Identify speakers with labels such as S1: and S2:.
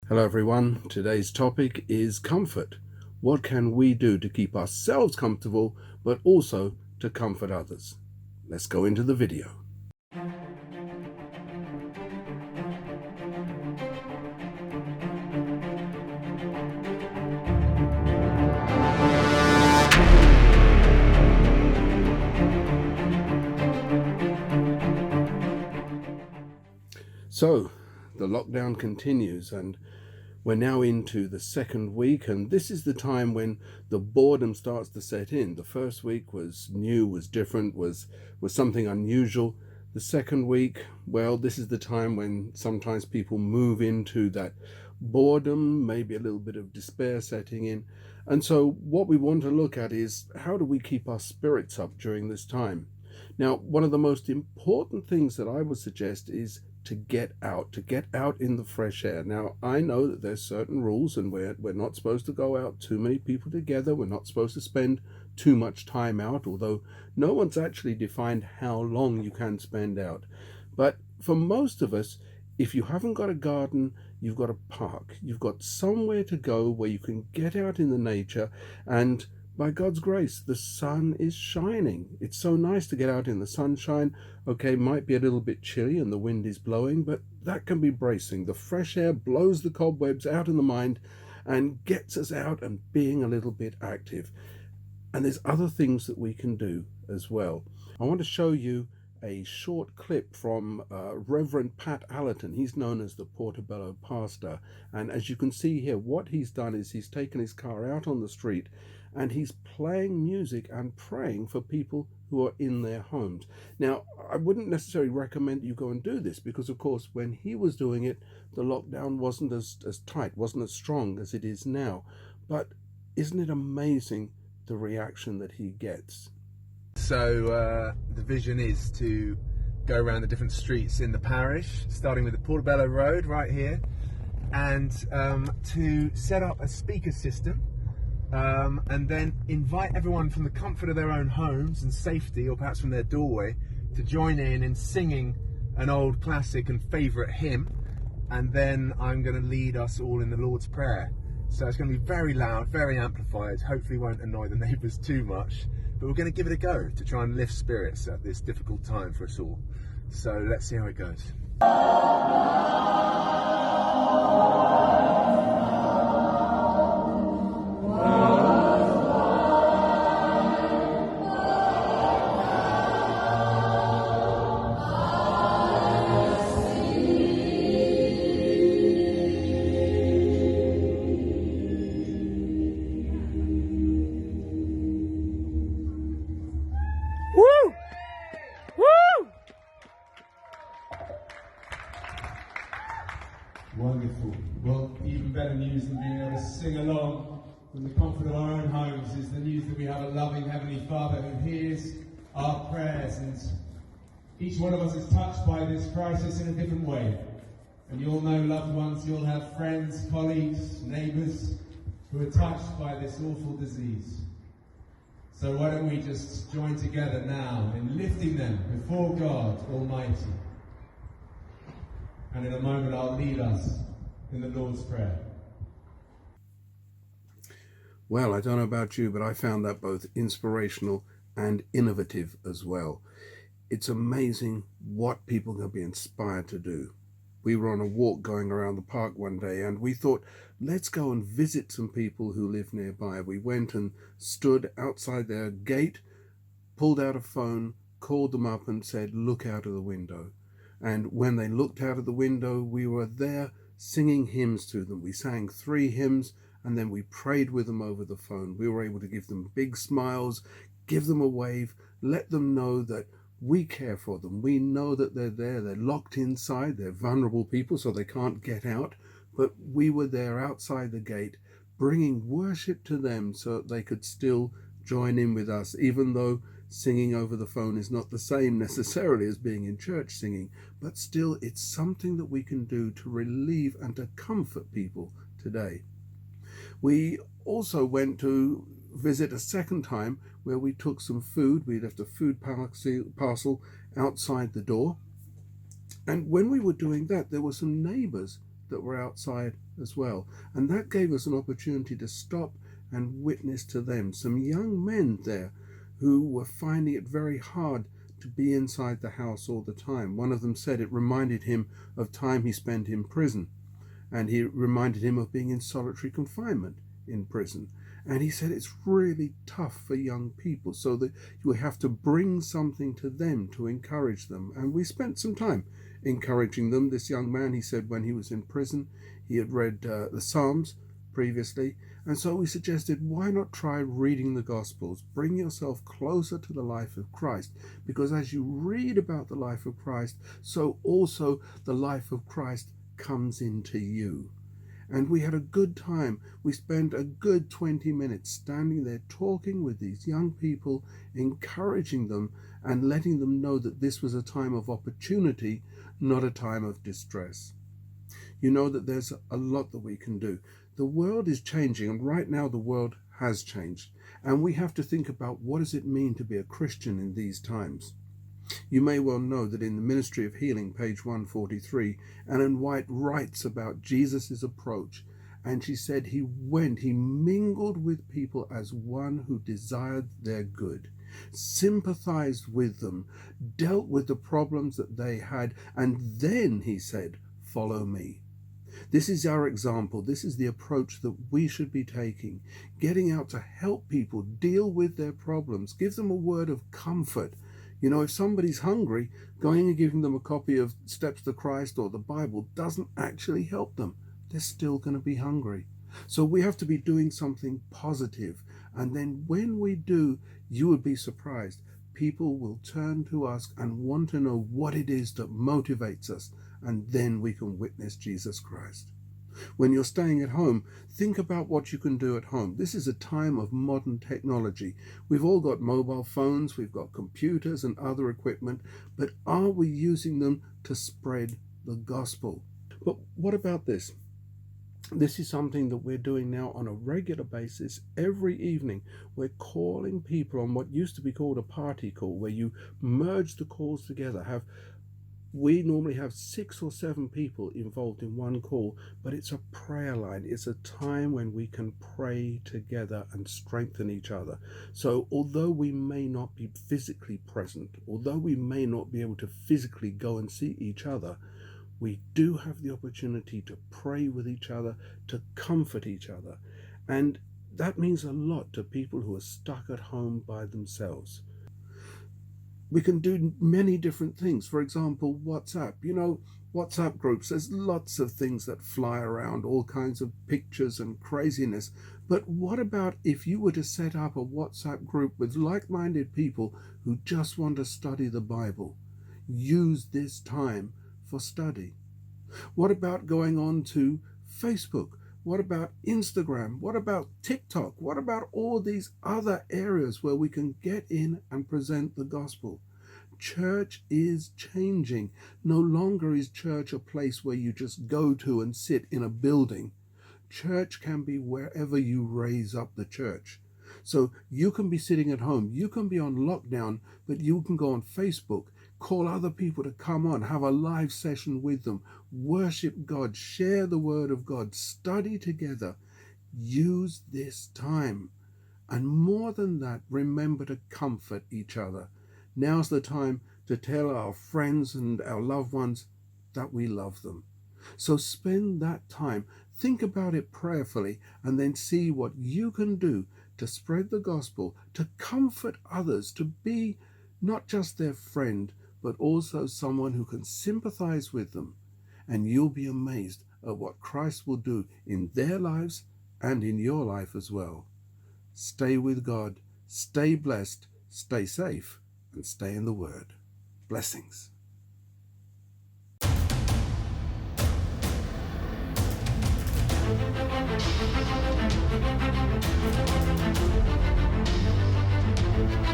S1: Hello everyone, today's topic is comfort. What can we do to keep ourselves comfortable but also to comfort others? Let's go into the video. So, the lockdown continues and we're now into the second week, and this is the time when the boredom starts to set in. The first week was new, was different, was something unusual. The second week, well, this is the time when sometimes people move into that boredom, maybe a little bit of despair setting in. And so what we want to look at is, how do we keep our spirits up during this time? Now, one of the most important things that I would suggest is to get out in the fresh air. Now, I know that there's certain rules, and we're not supposed to go out too many people together. We're not supposed to spend too much time out, although no one's actually defined how long you can spend out. But for most of us, if you haven't got a garden, you've got a park. You've got somewhere to go where you can get out in the nature, and by God's grace, the sun is shining. It's so nice to get out in the sunshine. Okay, might be a little bit chilly and the wind is blowing, but that can be bracing. The fresh air blows the cobwebs out in the mind and gets us out and being a little bit active. And there's other things that we can do as well. I want to show you a short clip from Reverend Pat Allerton. He's known as the Portobello pastor. And as you can see here, what he's done is he's taken his car out on the street and he's playing music and praying for people who are in their homes. Now, I wouldn't necessarily recommend you go and do this because, of course, when he was doing it, the lockdown wasn't as tight, wasn't as strong as it is now. But isn't it amazing the reaction that he gets?
S2: So the vision is to go around the different streets in the parish, starting with the Portobello Road right here, and to set up a speaker system and then invite everyone from the comfort of their own homes and safety, or perhaps from their doorway, to join in singing an old classic and favourite hymn, and then I'm going to lead us all in the Lord's Prayer. So it's going to be very loud, very amplified, hopefully won't annoy the neighbours too much, but we're going to give it a go to try and lift spirits at this difficult time for us all. So let's see how it goes.
S3: Wonderful. Well, even better news than being able to sing along from the comfort of our own homes is the news that we have a loving Heavenly Father who hears our prayers, and each one of us is touched by this crisis in a different way. And you'll know loved ones, you'll have friends, colleagues, neighbours who are touched by this awful disease. So why don't we just join together now in lifting them before God Almighty. And in a moment I'll lead us in the Lord's Prayer.
S1: Well, I don't know about you, but I found that both inspirational and innovative as well. It's amazing what people can be inspired to do. We were on a walk going around the park one day and we thought, let's go and visit some people who live nearby. We went and stood outside their gate, pulled out a phone, called them up and said, look out of the window. And when they looked out of the window, we were there singing hymns to them. We sang 3 hymns and then we prayed with them over the phone. We were able to give them big smiles, give them a wave, let them know that we care for them. We know that they're there. They're locked inside. They're vulnerable people, so they can't get out. But we were there outside the gate, bringing worship to them so that they could still join in with us, even though singing over the phone is not the same necessarily as being in church singing, but still it's something that we can do to relieve and to comfort people today. We also went to visit a second time where we took some food. We left a food parcel outside the door. And when we were doing that, there were some neighbours that were outside as well. And that gave us an opportunity to stop and witness to them. Some young men there who were finding it very hard to be inside the house all the time. One of them said it reminded him of time he spent in prison, and he reminded him of being in solitary confinement in prison. And he said it's really tough for young people, so that you have to bring something to them to encourage them. And we spent some time encouraging them. This young man, he said when he was in prison, he had read the Psalms previously, and so we suggested, why not try reading the Gospels? Bring yourself closer to the life of Christ, because as you read about the life of Christ, so also the life of Christ comes into you. And we had a good time. We spent a good 20 minutes standing there talking with these young people, encouraging them and letting them know that this was a time of opportunity, not a time of distress. You know that there's a lot that we can do. The world is changing, and right now the world has changed. And we have to think about, what does it mean to be a Christian in these times? You may well know that in the Ministry of Healing, page 143, Ellen White writes about Jesus' approach, and she said he mingled with people as one who desired their good, sympathized with them, dealt with the problems that they had, and then he said, follow me. This is our example. This is the approach that we should be taking, getting out to help people deal with their problems, give them a word of comfort. You know, if somebody's hungry, going and giving them a copy of Steps to Christ or the Bible doesn't actually help them. They're still going to be hungry. So we have to be doing something positive. And then when we do, you would be surprised. People will turn to us and want to know what it is that motivates us. And then we can witness Jesus Christ. When you're staying at home, think about what you can do at home. This is a time of modern technology. We've all got mobile phones, we've got computers and other equipment, but are we using them to spread the gospel? But what about this? This is something that we're doing now on a regular basis. Every evening, we're calling people on what used to be called a party call, where you merge the calls together. We normally have 6 or 7 people involved in one call, but it's a prayer line. It's a time when we can pray together and strengthen each other. So although we may not be physically present, although we may not be able to physically go and see each other, we do have the opportunity to pray with each other, to comfort each other. And that means a lot to people who are stuck at home by themselves. We can do many different things. For example, WhatsApp. You know, WhatsApp groups, there's lots of things that fly around, all kinds of pictures and craziness. But what about if you were to set up a WhatsApp group with like-minded people who just want to study the Bible? Use this time for study. What about going on to Facebook? What about Instagram? What about TikTok? What about all these other areas where we can get in and present the gospel? Church is changing. No longer is church a place where you just go to and sit in a building. Church can be wherever you raise up the church. So you can be sitting at home, you can be on lockdown, but you can go on Facebook, call other people to come on, have a live session with them, worship God, share the word of God, study together. Use this time. And more than that, remember to comfort each other. Now's the time to tell our friends and our loved ones that we love them. So spend that time, think about it prayerfully, and then see what you can do to spread the gospel, to comfort others, to be not just their friend, but also someone who can sympathize with them. And you'll be amazed at what Christ will do in their lives and in your life as well. Stay with God, stay blessed, stay safe, and stay in the Word. Blessings.
S4: Thank you.